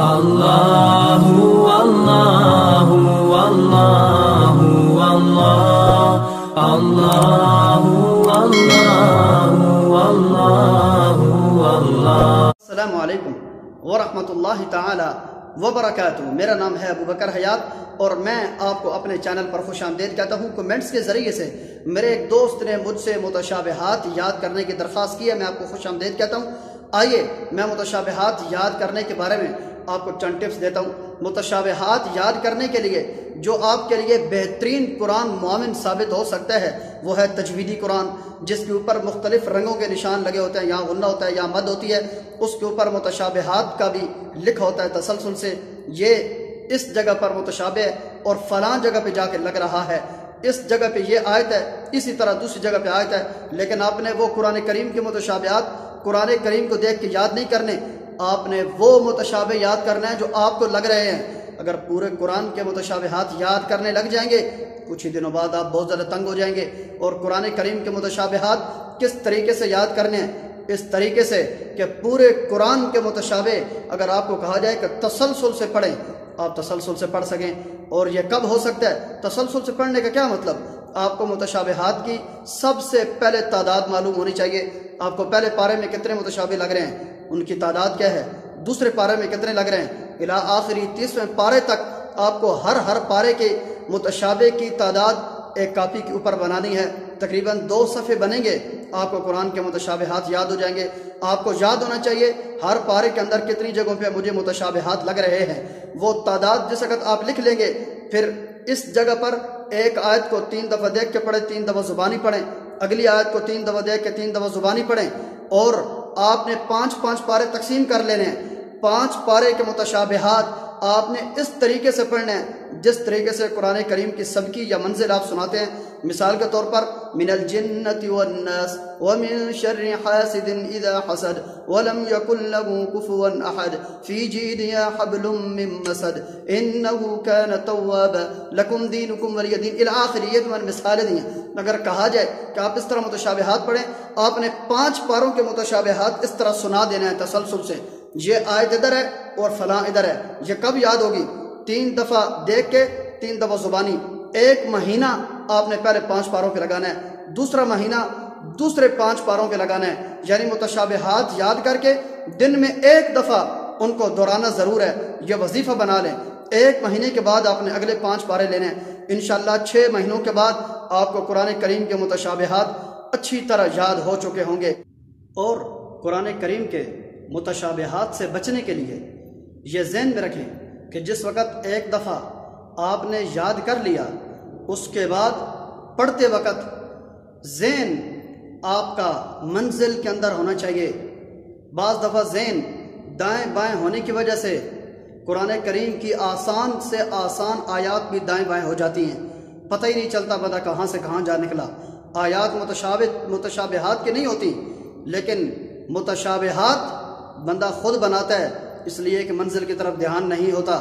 Allahu Allahu Allahu Allahu Allahu Allahu Allah. السلام علیکم ورحمۃ اللہ تعالی وبرکاتہ. میرا نام ہے ابو بکر حیات اور میں آپ کو اپنے چینل پر خوش آمدید کہتا ہوں. کمنٹس کے ذریعے سے میرے ایک دوست نے مجھ سے متشابہات یاد کرنے کی درخواست کی ہے. میں آپ کو خوش آمدید کہتا ہوں. آئیے میں متشابہات یاد کرنے کے بارے میں آپ کو چند ٹپس دیتا ہوں. متشابہات یاد کرنے کے لیے جو آپ کے لیے بہترین قرآن معاون ثابت ہو سکتا ہے وہ ہے تجویدی قرآن، جس کے اوپر مختلف رنگوں کے نشان لگے ہوتے ہیں. یہاں غنہ ہوتا ہے، یہاں مد ہوتی ہے. اس کے اوپر متشابہات کا بھی لکھا ہوتا ہے تسلسل سے. یہ اس جگہ پر متشابہ ہے اور فلاں جگہ پہ جا کے لگ رہا ہے. اس جگہ پہ یہ آیت ہے، اسی طرح دوسری جگہ پہ آیت ہے. لیکن آپ نے وہ قرآن کریم کے متشابہات قرآن کریم کو دیکھ کے یاد نہیں کرنے. آپ نے وہ متشابہ یاد کرنا ہے جو آپ کو لگ رہے ہیں. اگر پورے قرآن کے متشابہات یاد کرنے لگ جائیں گے کچھ ہی دنوں بعد آپ بہت زیادہ تنگ ہو جائیں گے. اور قرآن کریم کے متشابہات کس طریقے سے یاد کرنے ہیں؟ اس طریقے سے کہ پورے قرآن کے متشابہ اگر آپ کو کہا جائے کہ تسلسل سے پڑھیں، آپ تسلسل سے پڑھ سکیں. اور یہ کب ہو سکتا ہے؟ تسلسل سے پڑھنے کا کیا مطلب؟ آپ کو متشابہات کی سب سے پہلے تعداد معلوم ہونی چاہیے. آپ کو پہلے پارے میں کتنے متشابہ لگ رہے ہیں، ان کی تعداد کیا ہے. دوسرے پارے میں کتنے لگ رہے ہیں، الی آخری 30ویں پارے تک آپ کو ہر پارے کے متشابہ کی تعداد ایک کاپی کے اوپر بنانی ہے. تقریباً 2 صفحے بنیں گے، آپ کو قرآن کے متشابہات یاد ہو جائیں گے. آپ کو یاد ہونا چاہیے ہر پارے کے اندر کتنی جگہوں پہ مجھے متشابہات لگ رہے ہیں. وہ تعداد جس وقت آپ لکھ لیں گے پھر اس جگہ پر ایک آیت کو 3 دفعہ دیکھ کے پڑھیں، 3 دفعہ زبانی پڑھیں. اگلی آیت کو 3 دفعہ دیکھ کے 3 دفعہ زبانی پڑھیں. اور آپ نے 5 پارے تقسیم کر لینے ہیں. 5 پارے کے متشابہات آپ نے اس طریقے سے پڑھنے ہیں جس طریقے سے قرآن کریم کی سبکی یا منزل آپ سناتے ہیں. مثال کے طور پر من الجنۃ والناس ومن شر حاسد اذا حسد ولم يكن له كفوا احد في جيدها حبل من مسد انه كان توابا لكم دينكم ولي دين الى اخر. یہ تو مثالیں دی ہیں. اگر کہا جائے کہ آپ اس طرح متشابہات پڑھیں، آپ نے 5 پاروں کے متشابہات اس طرح سنا دینا ہے تسلسل سے. یہ آیت ادھر ہے اور فلاں ادھر ہے. یہ کب یاد ہوگی؟ 3 دفعہ دیکھ کے 3 دفعہ زبانی. ایک مہینہ آپ نے پہلے 5 پاروں پہ لگانا ہے، دوسرا مہینہ دوسرے 5 پاروں پہ لگانا ہے. یعنی متشابہات یاد کر کے دن میں 1 دفعہ ان کو دہرانا ضرور ہے. یہ وظیفہ بنا لیں. 1 مہینے کے بعد آپ نے اگلے 5 پارے لینے ہیں. انشاءاللہ 6 مہینوں کے بعد آپ کو قرآن کریم کے متشابہات اچھی طرح یاد ہو چکے ہوں گے. اور قرآن کریم کے متشابہات سے بچنے کے لیے یہ ذہن میں رکھیں کہ جس وقت 1 دفعہ آپ نے یاد کر لیا اس کے بعد پڑھتے وقت ذہن آپ کا منزل کے اندر ہونا چاہیے. بعض دفعہ ذہن دائیں بائیں ہونے کی وجہ سے قرآن کریم کی آسان سے آسان آیات بھی دائیں بائیں ہو جاتی ہیں، پتہ ہی نہیں چلتا بندہ کہاں سے کہاں جا نکلا. آیات متشابہات کی نہیں ہوتی، لیکن متشابہات بندہ خود بناتا ہے اس لیے کہ منزل کی طرف دھیان نہیں ہوتا.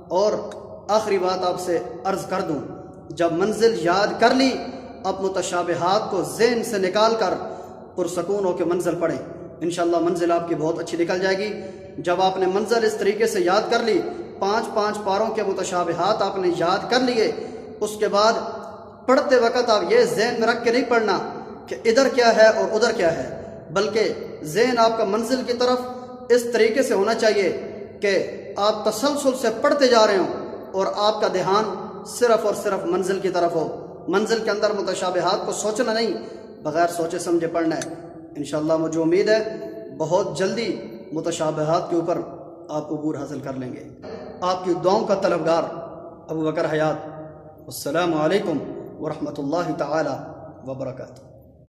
اور آخری بات آپ سے عرض کر دوں، جب منزل یاد کر لی اب متشابہات کو ذہن سے نکال کر پرسکون ہو کے منزل پڑھیں. انشاءاللہ منزل آپ کی بہت اچھی نکل جائے گی. جب آپ نے منزل اس طریقے سے یاد کر لی، 5 پاروں کے متشابہات آپ نے یاد کر لیے، اس کے بعد پڑھتے وقت آپ یہ ذہن میں رکھ کے نہیں پڑھنا کہ ادھر کیا ہے اور ادھر کیا ہے، بلکہ ذہن آپ کا منزل کی طرف اس طریقے سے ہونا چاہیے کہ آپ تسلسل سے پڑھتے جا رہے ہوں اور آپ کا دھیان صرف اور صرف منزل کی طرف ہو. منزل کے اندر متشابہات کو سوچنا نہیں، بغیر سوچے سمجھے پڑھنا ہے. انشاءاللہ مجھے امید ہے بہت جلدی متشابہات کے اوپر آپ عبور حاصل کر لیں گے. آپ کی دعاؤں کا طلبگار ابو بکر حیات. السلام علیکم ورحمۃ اللہ تعالی وبرکاتہ.